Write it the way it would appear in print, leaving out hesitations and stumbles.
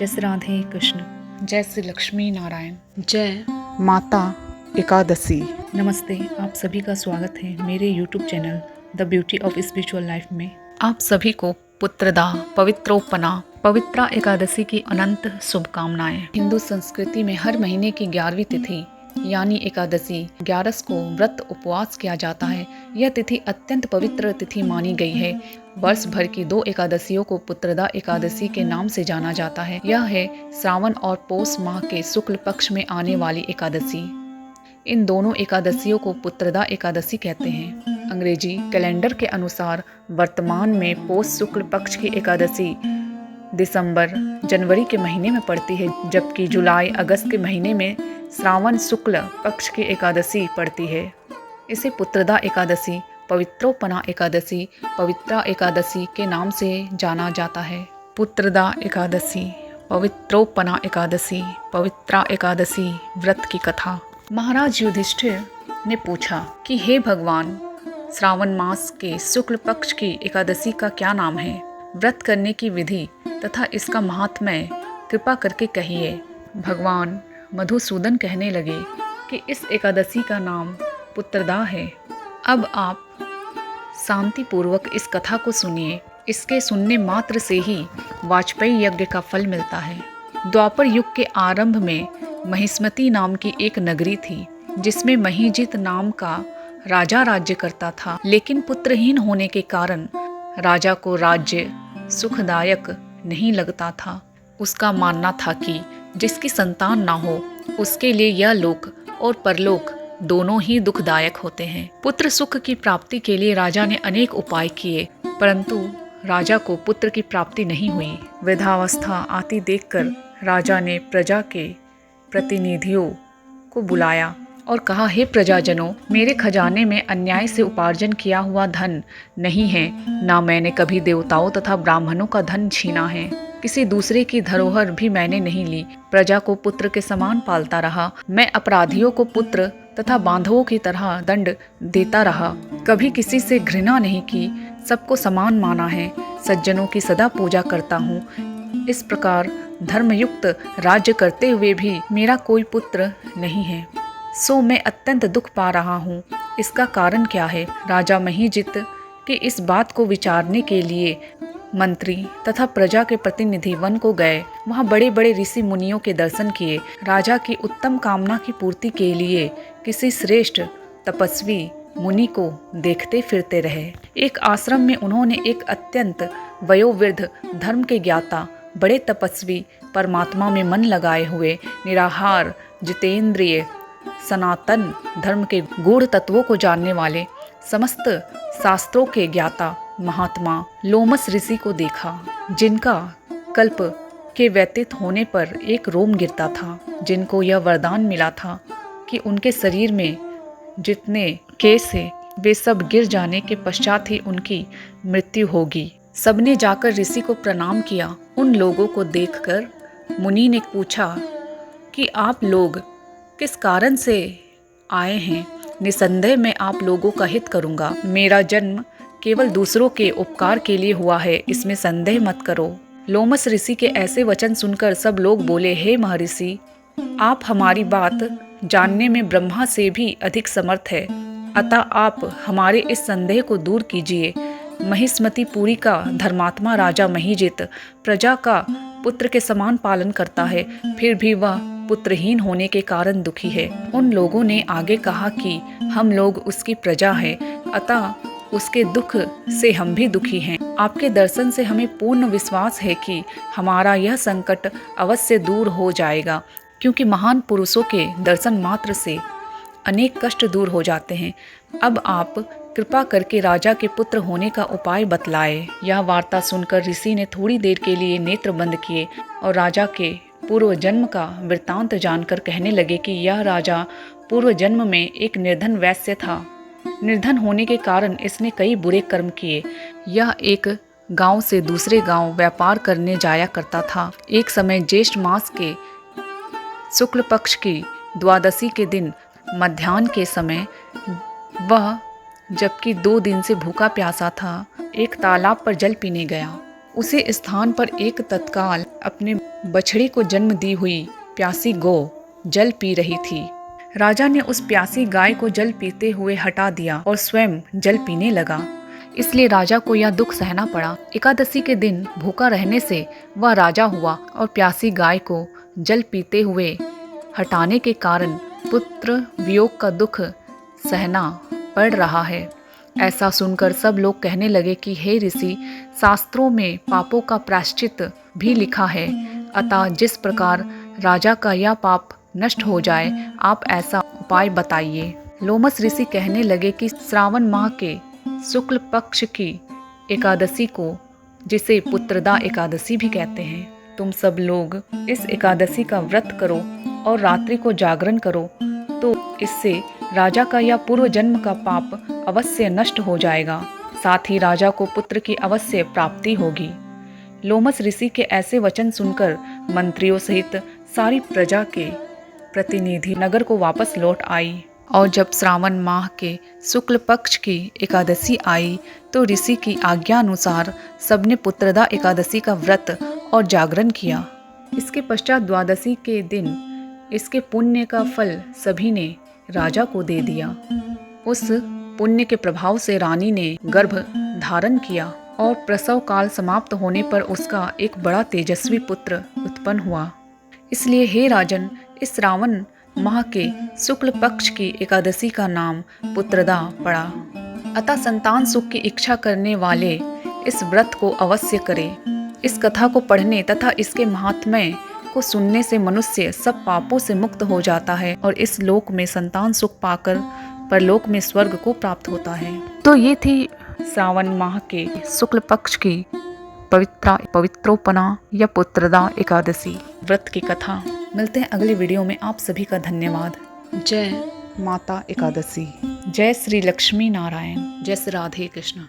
जय श्री राधे कृष्ण, जय श्री लक्ष्मी नारायण, जय माता एकादशी। नमस्ते। आप सभी का स्वागत है मेरे YouTube channel the beauty of spiritual life में। आप सभी को पुत्रदा पवित्रोपना पवित्रा एकादशी की अनंत शुभकामनाएं। हिंदू संस्कृति में हर महीने की 11वीं तिथि यानी एकादशी 11 को व्रत उपवास किया जाता है। यह तिथि अत्यंत पवित्र तिथि मानी गई है। वर्ष भर की 2 एकादशियों को पुत्रदा एकादशी के नाम से जाना जाता है। यह है श्रावण और पौष माह के शुक्ल पक्ष में आने वाली एकादशी। इन दोनों एकादशियों को पुत्रदा एकादशी कहते हैं। अंग्रेजी कैलेंडर के अनुसार वर्तमान में पौष शुक्ल पक्ष की एकादशी दिसंबर जनवरी के महीने में पड़ती है, जबकि जुलाई अगस्त के महीने में श्रावण शुक्ल पक्ष की एकादशी पड़ती है। इसे पुत्रदा एकादशी, पवित्रोपना एकादशी, पवित्रा एकादशी के नाम से जाना जाता है। पुत्रदा एकादशी, पवित्रोपना एकादशी, पवित्रा एकादशी व्रत की कथा। महाराज युधिष्ठिर ने पूछा कि हे भगवान, श्रावण मास के शुक्ल पक्ष की एकादशी का क्या नाम है? व्रत करने की विधि तथा इसका महात्म्य कृपा करके कहिए। भगवान मधुसूदन कहने लगे कि इस एकादशी का नाम पुत्रदा है। अब आप शांति पूर्वक इस कथा को सुनिए। इसके सुनने मात्र से ही वाजपेयी यज्ञ का फल मिलता है। द्वापर युग के आरंभ में महिष्मती नाम की एक नगरी थी, जिसमें महीजित नाम का राजा राज्य करता था। लेकिन पुत्रहीन होने के कारण राजा को राज्य सुखदायक नहीं लगता था। उसका मानना था कि जिसकी संतान ना हो उसके लिए यह लोक और परलोक दोनों ही दुखदायक होते हैं। पुत्र सुख की प्राप्ति के लिए राजा ने अनेक उपाय किए, परंतु राजा को पुत्र की प्राप्ति नहीं हुई। वृद्धावस्था आती देखकर राजा ने प्रजा के प्रतिनिधियों को बुलाया और कहा, हे प्रजाजनों, मेरे खजाने में अन्याय से उपार्जन किया हुआ धन नहीं है। ना मैंने कभी देवताओं तथा ब्राह्मणों का धन छीना है। किसी दूसरे की धरोहर भी मैंने नहीं ली। प्रजा को पुत्र के समान पालता रहा। मैं अपराधियों को पुत्र तथा बांधवों की तरह दंड देता रहा। कभी किसी से घृणा नहीं की, सबको समान माना है। सज्जनों की सदा पूजा करता हूँ। इस प्रकार धर्मयुक्त राज्य करते हुए भी मेरा कोई पुत्र नहीं है, सो मैं अत्यंत दुख पा रहा हूँ। इसका कारण क्या है? राजा महीजित के इस बात को विचारने के लिए मंत्री तथा प्रजा के प्रतिनिधि वन को गए। वहाँ बड़े बड़े ऋषि मुनियों के दर्शन किए। राजा की उत्तम कामना की पूर्ति के लिए किसी श्रेष्ठ तपस्वी मुनि को देखते फिरते रहे। एक आश्रम में उन्होंने एक अत्यंत वयोवृद्ध धर्म के ज्ञाता, बड़े तपस्वी, परमात्मा में मन लगाए हुए, निराहार, जितेंद्रिय, सनातन धर्म के गूढ़ तत्वों को जानने वाले, समस्त शास्त्रों के ज्ञाता महात्मा लोमस ऋषि को देखा, जिनका कल्प के व्यतीत होने पर एक रोम गिरता था, जिनको यह वरदान मिला था कि उनके शरीर में जितने केश है वे सब गिर जाने के पश्चात ही उनकी मृत्यु होगी। सबने जाकर ऋषि को प्रणाम किया। उन लोगों को देखकर मुनि ने पूछा कि आप लोग किस कारण से आए हैं? निसंदेह मैं आप लोगों का हित करूंगा। मेरा जन्म केवल दूसरों के उपकार के लिए हुआ है, इसमें संदेह मत करो। लोमस ऋषि के ऐसे वचन सुनकर सब लोग बोले, हे महर्षि, आप हमारी बात जानने में ब्रह्मा से भी अधिक समर्थ है, अतः आप हमारे इस संदेह को दूर कीजिए। महिष्मतीपुरी का धर्मात्मा राजा महीजित प्रजा का पुत्र के समान पालन करता है, फिर भी वह पुत्रहीन होने के कारण दुखी है। उन लोगों ने आगे कहा कि हम लोग उसकी प्रजा हैं, अतः उसके दुख से हम भी दुखी हैं। आपके दर्शन से हमें पूर्ण विश्वास है कि हमारा यह संकट अवश्य दूर हो जाएगा, क्योंकि महान पुरुषों के दर्शन मात्र से अनेक कष्ट दूर हो जाते हैं। अब आप कृपा करके राजा के पुत्र होने का उपाय बतलाए। यह वार्ता सुनकर ऋषि ने थोड़ी देर के लिए नेत्र बंद किए और राजा के पूर्व जन्म का वृत्तांत जानकर कहने लगे कि यह राजा पूर्व जन्म में एक निर्धन वैश्य था। निर्धन होने के कारण इसने कई बुरे कर्म किए। यह एक गांव से दूसरे गांव व्यापार करने जाया करता था। एक समय ज्येष्ठ मास के शुक्ल पक्ष की द्वादशी के दिन मध्याह्न के समय वह, जबकि 2 दिन से भूखा प्यासा था, एक तालाब पर जल पीने गया। उसे स्थान पर एक तत्काल अपने बछड़े को जन्म दी हुई प्यासी गौ जल पी रही थी। राजा ने उस प्यासी गाय को जल पीते हुए हटा दिया और स्वयं जल पीने लगा। इसलिए राजा को यह दुख सहना पड़ा। एकादशी के दिन भूखा रहने से वह राजा हुआ और प्यासी गाय को जल पीते हुए हटाने के कारण पुत्र वियोग का दुख सहना पड़ रहा है। ऐसा सुनकर सब लोग कहने लगे कि हे ऋषि, शास्त्रों में पापों का प्रायश्चित भी लिखा है, अतः जिस प्रकार राजा का यह पाप नष्ट हो जाए, आप ऐसा उपाय बताइए। लोमस ऋषि कहने लगे कि श्रावण माह के शुक्ल पक्ष की एकादशी को, जिसे पुत्रदा एकादशी भी कहते हैं, तुम सब लोग इस एकादशी का व्रत करो और रात्रि को जागरण करो, तो इससे राजा का यह पूर्व जन्म का पाप अवश्य नष्ट हो जाएगा। साथ ही राजा को पुत्र की अवश्य प्राप्ति होगी। लोमस ऋषि के ऐसे वचन सुनकर मंत्रियों सहित सारी प्रजा के प्रतिनिधि नगर को वापस लौट आई। और जब श्रावण माह के शुक्ल पक्ष की एकादशी आई तो ऋषि की आज्ञा अनुसार सबने पुत्रदा एकादशी का व्रत और जागरण किया। इसके पश्चात द्वादशी के दिन इसके पुण्य का फल सभी ने राजा को दे दिया। उस पुण्य के प्रभाव से रानी ने गर्भ धारण किया और प्रसव काल समाप्त होने पर उसका एक बड़ा तेजस्वी पुत्र उत्पन्न हुआ। इसलिए हे राजन, इस श्रावण माह के शुक्ल पक्ष की एकादशी का नाम पुत्रदा पड़ा। अतः संतान सुख की इच्छा करने वाले इस व्रत को अवश्य करें। इस कथा को पढ़ने तथा इसके महात्म्य को सुनने से मनुष्य सब पापों से मुक्त हो जाता है और इस लोक में संतान सुख पाकर परलोक में स्वर्ग को प्राप्त होता है। तो ये थी श्रावण माह के शुक्ल पक्ष की पवित्रोपना या पुत्रदा एकादशी व्रत की कथा। मिलते हैं अगली वीडियो में। आप सभी का धन्यवाद। जय माता एकादशी। जय श्री लक्ष्मी नारायण। जय श्री राधे कृष्ण।